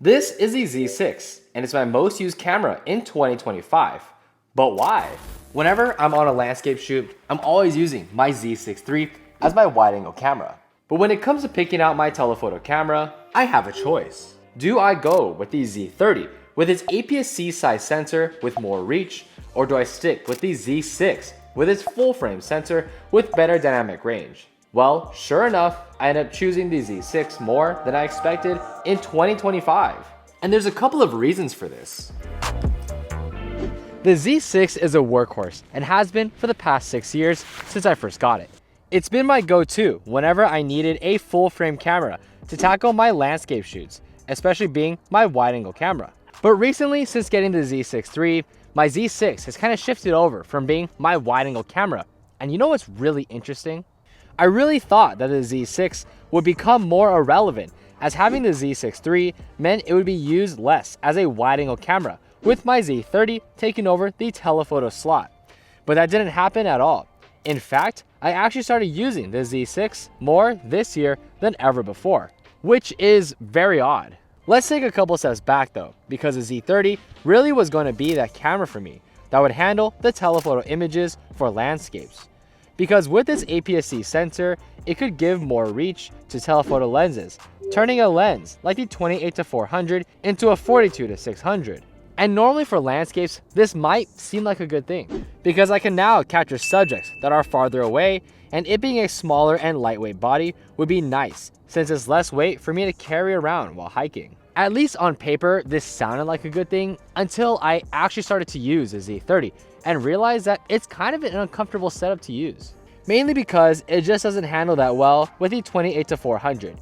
This is the Z6, and it's my most used camera in 2025. But why? Whenever I'm on a landscape shoot, I'm always using my Z6 III as my wide-angle camera. But when it comes to picking out my telephoto camera, I have a choice. Do I go with the Z30 with its APS-C size sensor with more reach, or do I stick with the Z6 with its full-frame sensor with better dynamic range? Well, sure enough, I ended up choosing the Z6 more than I expected in 2025. And there's a couple of reasons for this. The Z6 is a workhorse and has been for the past 6 years since I first got it. It's been my go-to whenever I needed a full-frame camera to tackle my landscape shoots, especially being my wide-angle camera. But recently, since getting the Z6 III, my Z6 has kind of shifted over from being my wide-angle camera. And you know what's really interesting? I really thought that the Z6 would become more irrelevant, as having the Z6 III meant it would be used less as a wide-angle camera, with my Z30 taking over the telephoto slot. But that didn't happen at all. In fact, I actually started using the Z6 more this year than ever before, which is very odd. Let's take a couple steps back though, because the Z30 really was going to be that camera for me that would handle the telephoto images for landscapes. Because with its APS-C sensor, it could give more reach to telephoto lenses, turning a lens like the 28-400 into a 42-600. And normally for landscapes, this might seem like a good thing, because I can now capture subjects that are farther away, and it being a smaller and lightweight body would be nice, since it's less weight for me to carry around while hiking. At least on paper, this sounded like a good thing until I actually started to use the Z30 and realized that it's kind of an uncomfortable setup to use. Mainly because it just doesn't handle that well with the 28-400.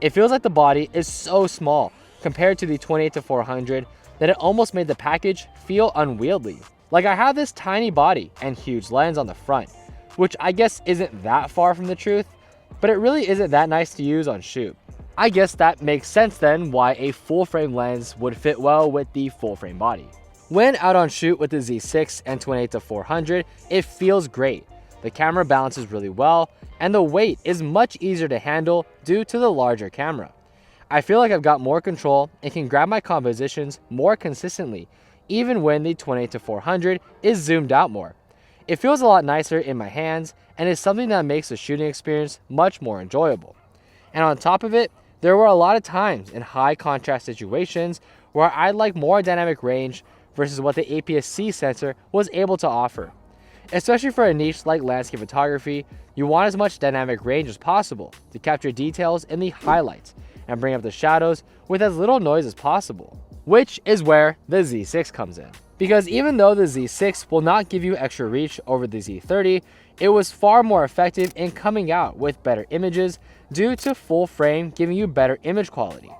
It feels like the body is so small compared to the 28-400 that it almost made the package feel unwieldy. Like I have this tiny body and huge lens on the front, which I guess isn't that far from the truth, but it really isn't that nice to use on shoot. I guess that makes sense then why a full frame lens would fit well with the full frame body. When out on shoot with the Z6 and 28-400, it feels great. The camera balances really well, and the weight is much easier to handle due to the larger camera. I feel like I've got more control and can grab my compositions more consistently, even when the 28-400 is zoomed out more. It feels a lot nicer in my hands and is something that makes the shooting experience much more enjoyable. And on top of it, there were a lot of times in high contrast situations where I'd like more dynamic range versus what the APS-C sensor was able to offer. Especially for a niche like landscape photography, you want as much dynamic range as possible to capture details in the highlights and bring up the shadows with as little noise as possible, which is where the Z6 comes in. Because even though the Z6 will not give you extra reach over the Z30, it was far more effective in coming out with better images due to full frame giving you better image quality.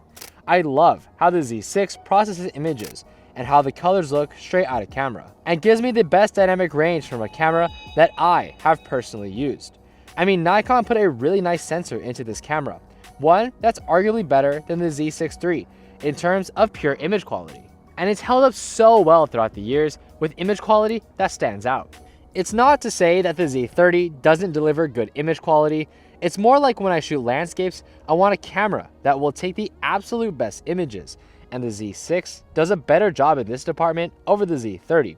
I love how the Z6 processes images and how the colors look straight out of camera, and gives me the best dynamic range from a camera that I have personally used. I mean, Nikon put a really nice sensor into this camera, one that's arguably better than the Z6 III in terms of pure image quality. And it's held up so well throughout the years with image quality that stands out. It's not to say that the Z30 doesn't deliver good image quality. It's more like when I shoot landscapes, I want a camera that will take the absolute best images, and the Z6 does a better job in this department over the Z30.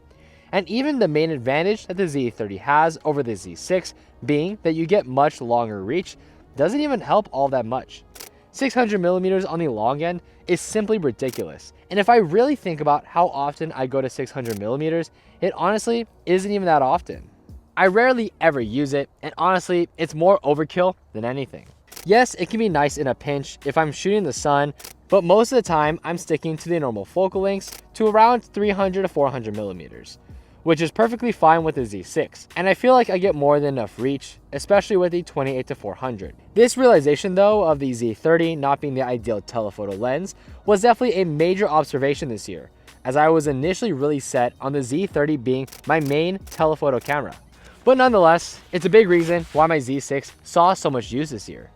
And even the main advantage that the Z30 has over the Z6 being that you get much longer reach doesn't even help all that much. 600mm on the long end is simply ridiculous. And if I really think about how often I go to 600mm, it honestly isn't even that often. I rarely ever use it, and honestly, it's more overkill than anything. Yes, it can be nice in a pinch if I'm shooting the sun, but most of the time I'm sticking to the normal focal lengths to around 300-400mm, which is perfectly fine with the Z6, and I feel like I get more than enough reach, especially with the 28-400. This realization though of the Z30 not being the ideal telephoto lens was definitely a major observation this year, as I was initially really set on the Z30 being my main telephoto camera. But nonetheless, it's a big reason why my Z6 saw so much use this year.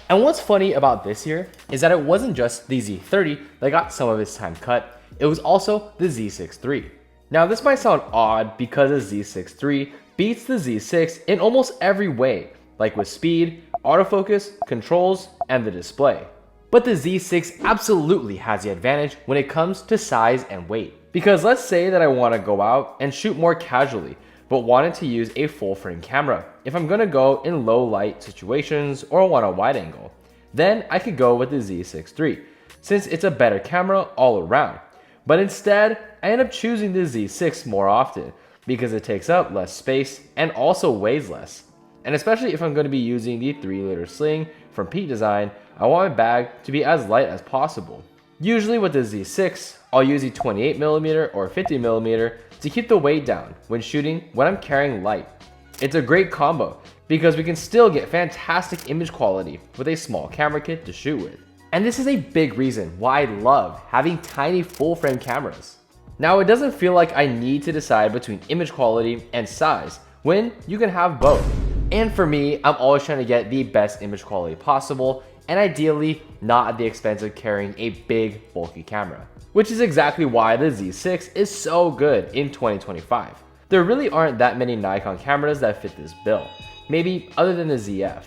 And what's funny about this year is that it wasn't just the Z30 that got some of its time cut, it was also the Z6 III. Now this might sound odd because the Z6 III beats the Z6 in almost every way, like with speed, autofocus, controls, and the display. But the Z6 absolutely has the advantage when it comes to size and weight. Because let's say that I want to go out and shoot more casually, but wanted to use a full frame camera. If I'm going to go in low light situations or want a wide angle, then I could go with the Z6 III, since it's a better camera all around. But instead, I end up choosing the Z6 more often because it takes up less space and also weighs less. And especially if I'm going to be using the 3-liter sling from Peak Design, I want my bag to be as light as possible. Usually with the Z6, I'll use the 28mm or 50mm to keep the weight down when shooting when I'm carrying light. It's a great combo because we can still get fantastic image quality with a small camera kit to shoot with. And this is a big reason why I love having tiny full frame cameras. Now, it doesn't feel like I need to decide between image quality and size when you can have both. And for me, I'm always trying to get the best image quality possible, and ideally not at the expense of carrying a big bulky camera. Which is exactly why the Z6 is so good in 2025. There really aren't that many Nikon cameras that fit this bill, maybe other than the ZF.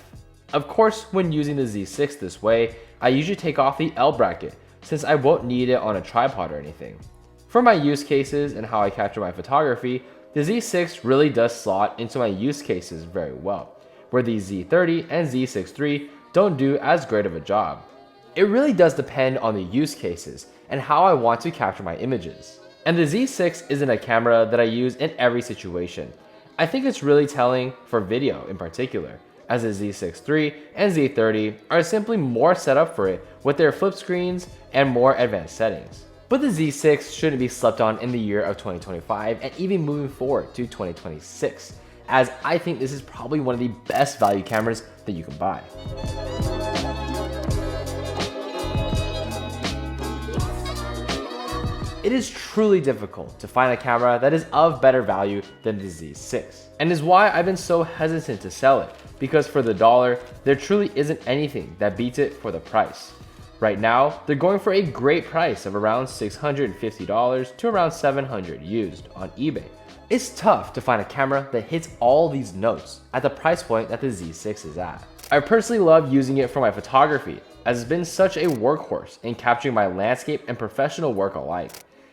Of course, when using the Z6 this way, I usually take off the L bracket since I won't need it on a tripod or anything. For my use cases and how I capture my photography, the Z6 really does slot into my use cases very well, where the Z30 and Z6 III don't do as great of a job. It really does depend on the use cases and how I want to capture my images. And the Z6 isn't a camera that I use in every situation. I think it's really telling for video in particular, as the Z6 III and Z30 are simply more set up for it with their flip screens and more advanced settings. But the Z6 shouldn't be slept on in the year of 2025 and even moving forward to 2026, as I think this is probably one of the best value cameras that you can buy. It is truly difficult to find a camera that is of better value than the Z6, and is why I've been so hesitant to sell it, because for the dollar, there truly isn't anything that beats it for the price. Right now, they're going for a great price of around $650 to around $700 used on eBay. It's tough to find a camera that hits all these notes at the price point that the Z6 is at. I personally love using it for my photography, as it's been such a workhorse in capturing my landscape and professional work alike.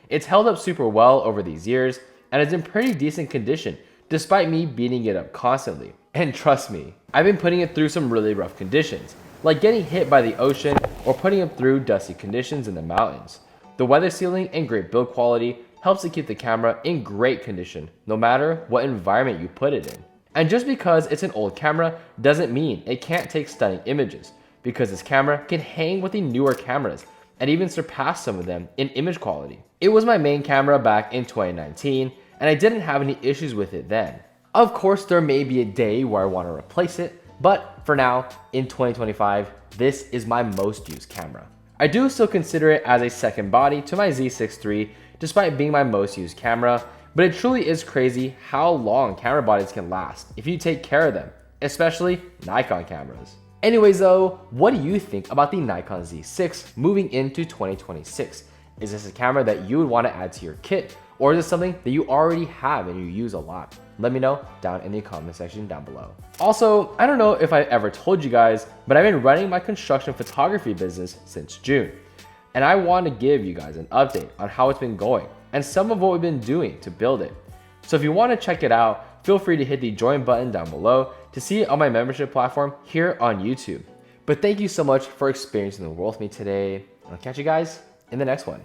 It's held up super well over these years, and it's in pretty decent condition despite me beating it up constantly. And trust me, I've been putting it through some really rough conditions, like getting hit by the ocean or putting it through dusty conditions in the mountains. The weather sealing and great build quality helps to keep the camera in great condition, no matter what environment you put it in. And just because it's an old camera doesn't mean it can't take stunning images, because this camera can hang with the newer cameras and even surpass some of them in image quality. It was my main camera back in 2019, and I didn't have any issues with it then. Of course, there may be a day where I want to replace it, but for now, in 2025, this is my most used camera. I do still consider it as a second body to my Z6 III, despite being my most used camera, but it truly is crazy how long camera bodies can last if you take care of them, especially Nikon cameras. Anyways though, what do you think about the Nikon Z6 moving into 2026? Is this a camera that you would want to add to your kit, or is it something that you already have and you use a lot? Let me know down in the comment section down below. Also, I don't know if I ever told you guys, but I've been running my construction photography business since June. And I want to give you guys an update on how it's been going and some of what we've been doing to build it. So if you want to check it out, feel free to hit the join button down below to see it on my membership platform here on YouTube. But thank you so much for experiencing the world with me today. I'll catch you guys in the next one.